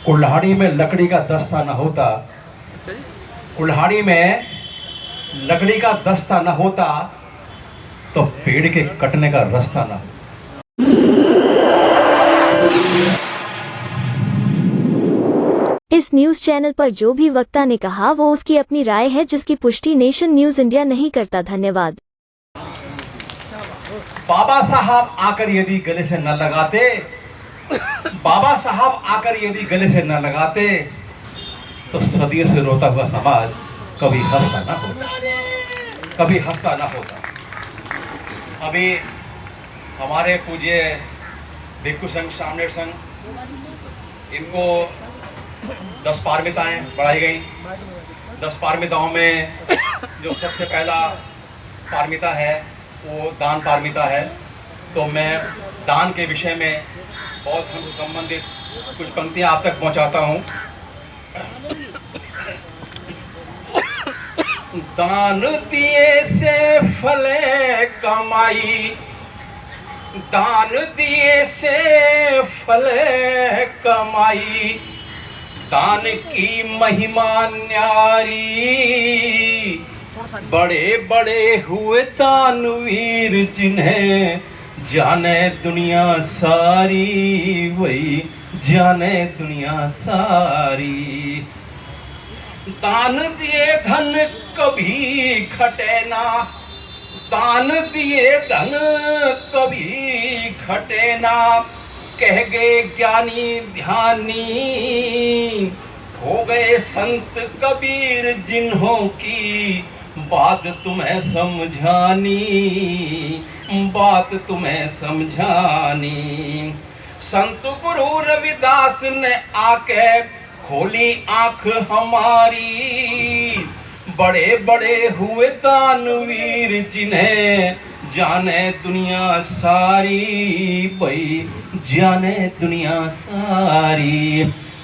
कुल्हाड़ी में लकड़ी का दस्ता न होता, कुल्हाड़ी में लकड़ी का दस्ता न होता तो पेड़ के कटने का रास्ता न होता। इस न्यूज चैनल पर जो भी वक्ता ने कहा वो उसकी अपनी राय है, जिसकी पुष्टि नेशन न्यूज इंडिया नहीं करता। धन्यवाद। बाबा साहब आकर यदि गले से न लगाते, बाबा साहब आकर यदि गले से न लगाते तो सदियों से रोता हुआ समाज कभी हंसता ना होता, कभी हंसता ना होता। अभी हमारे पूज्य भिक्षु संघ, सामने संघ, इनको 10 पारमिताएं बढ़ाई गई। 10 पारमिताओं में जो सबसे पहला पारमिता है वो दान पारमिता है। तो मैं दान के विषय में बहुत संबंधित कुछ पंक्तियां आप तक पहुंचाता हूं। दान दिए से फले कमाई, दान दिए से फले कमाई, दान की महिमा न्यारी, बड़े बड़े हुए दानवीर जिन्हें जाने दुनिया सारी, वही जाने दुनिया सारी। दान दिए धन कभी घटे ना, दान दिए धन कभी घटे ना, कह गए ज्ञानी ध्यानी, हो गए संत कबीर जिन्हों की बात तुम्हें समझानी, बात तुम्हें समझानी। संत गुरु रविदास ने आके खोली आंख हमारी, बड़े बड़े हुए दानवीर जिन्हें जाने दुनिया सारी, भाई जाने दुनिया सारी।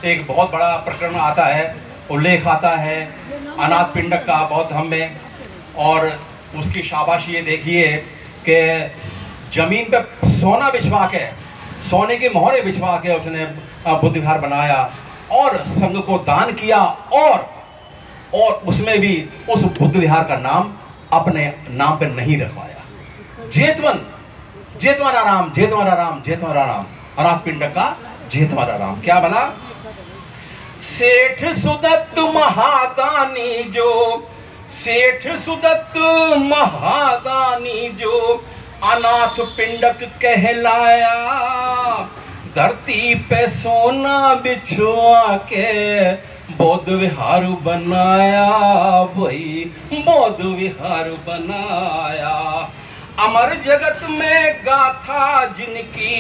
एक बहुत बड़ा प्रकरण आता है, उल्लेख आता है अनाथ पिंडक का बौद्ध धर्म में, और उसकी शाबाशी ये देखिए कि जमीन पे सोना बिछवा के, सोने की मोहरे बिछवा के उसने बुद्ध विहार बनाया और संघ को दान किया, और उसमें भी उस बुद्ध विहार का नाम अपने नाम पे नहीं रखवाया। जेतवनाराम, जेतवनाराम, जेतवनाराम, अनाथ पिंडक का जेतवनाराम। क्या बना? सेठ सुदत्त महादानी जो, सेठ सुदत्त महादानी जो अनाथ पिंडक कहलाया, धरती पे सोना बिछवा के बौद्ध विहार बनाया, वही बौद्ध विहार बनाया। अमर जगत में गाथा जिनकी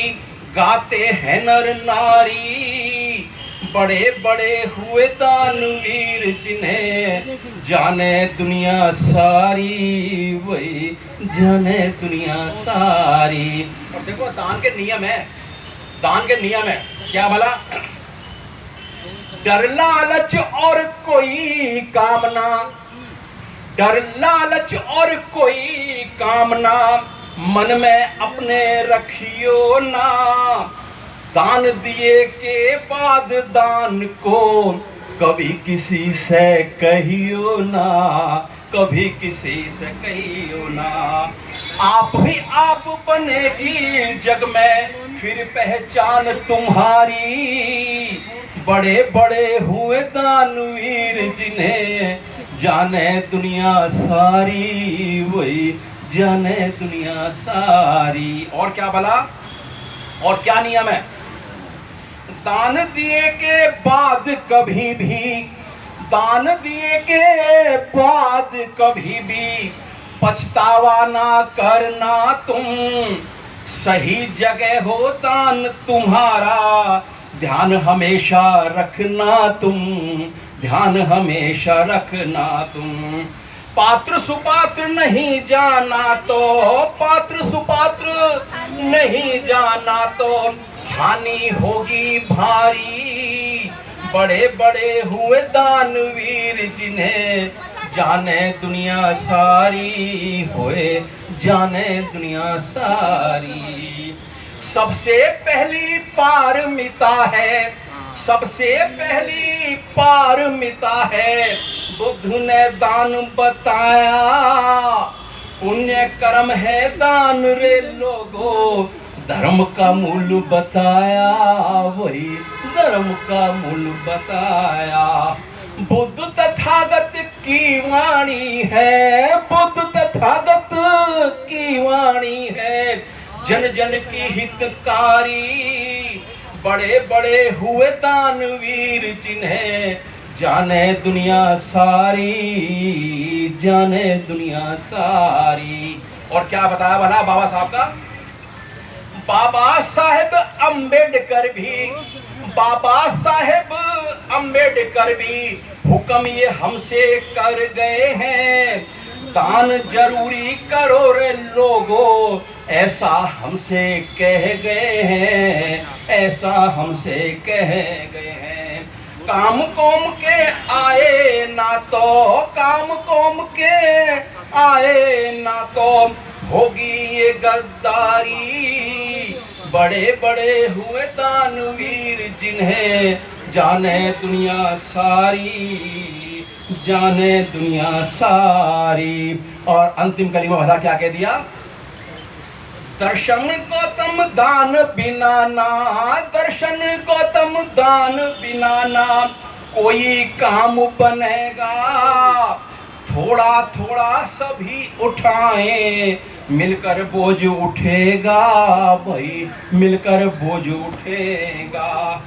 गाते हैं नर नारी, बड़े बड़े हुए दानवीर जिन्हें जाने दुनिया सारी, वही जाने दुनिया सारी। और देखो दान के नियम है, दान के नियम है क्या भला? डर लालच और कोई कामना, डर लालच और कोई कामना मन में अपने रखियो ना, दान दिए के बाद दान को कभी किसी से कहियो ना, कभी किसी से कहियो ना। आप भी आप बनेगी जग में फिर पहचान तुम्हारी, बड़े बड़े हुए दानवीर जिन्हें जाने दुनिया सारी, वही जाने दुनिया सारी। और क्या भला? और क्या नियम है? दान दिए के बाद कभी भी, दान दिए के बाद कभी भी पछतावा ना करना तुम, सही जगह हो दान तुम्हारा, ध्यान हमेशा रखना तुम, ध्यान हमेशा रखना तुम। पात्र सुपात्र नहीं जाना तो, पात्र सुपात्र नहीं जाना तो हानि होगी भारी, बड़े बड़े हुए दानवीर जिन्हें जाने दुनिया सारी, होए जाने दुनिया सारी। सबसे पहली पारमिता है, सबसे पहली पारमिता है बुद्ध ने दान बताया। पुण्य कर्म है दान रे लोगो, धर्म का मूल बताया, वही धर्म का मूल बताया। बुद्ध तथागत की वाणी है, बुद्ध तथागत की वाणी है, जन जन की हितकारी। बड़े बड़े हुए दानवीर जिन्हें जाने दुनिया सारी, जाने दुनिया सारी। और क्या बताया भला बाबा साहब का? बाबा साहेब अम्बेडकर भी, बाबा साहेब अम्बेडकर भी हुक्म ये हमसे कर गए हैं, दान जरूरी करो रे लोगो, ऐसा हमसे कह गए हैं, ऐसा हमसे कह गए हैं। काम कौम के आए ना तो, काम कौम के आए ना तो होगी ये गद्दारी। बड़े बड़े हुए दानवीर जिन्हें जाने दुनिया सारी, जाने दुनिया सारी। और अंतिम कलीमा भला क्या कह दिया? दर्शन गौतम दान बिना ना, दर्शन गौतम दान बिना ना कोई काम बनेगा। थोड़ा थोड़ा सभी उठाएं, मिलकर बोझ उठेगा, भाई मिलकर बोझ उठेगा।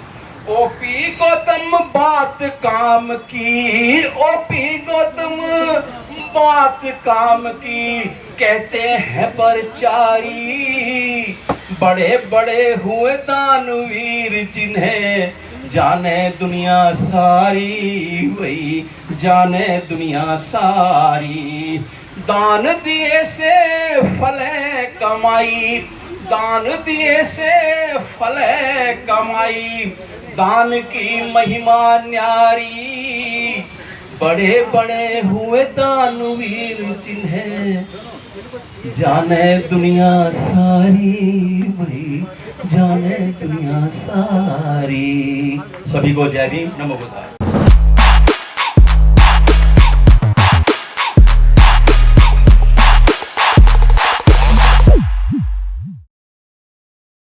ओपी गौतम बात काम की, ओपी गौतम बात काम की, कहते हैं परचारी। बड़े बड़े हुए दानवीर जिन्हें जाने दुनिया सारी, वही जाने दुनिया सारी। दान दिए से फले कमाई, दान दिए से फले कमाई, दान की महिमा न्यारी। बड़े बड़े हुए दानवीर जिन्हें जाने दुनिया सारी, वही जाने दुनिया सारी। सभी को जय भीम, नमो बुद्धाय।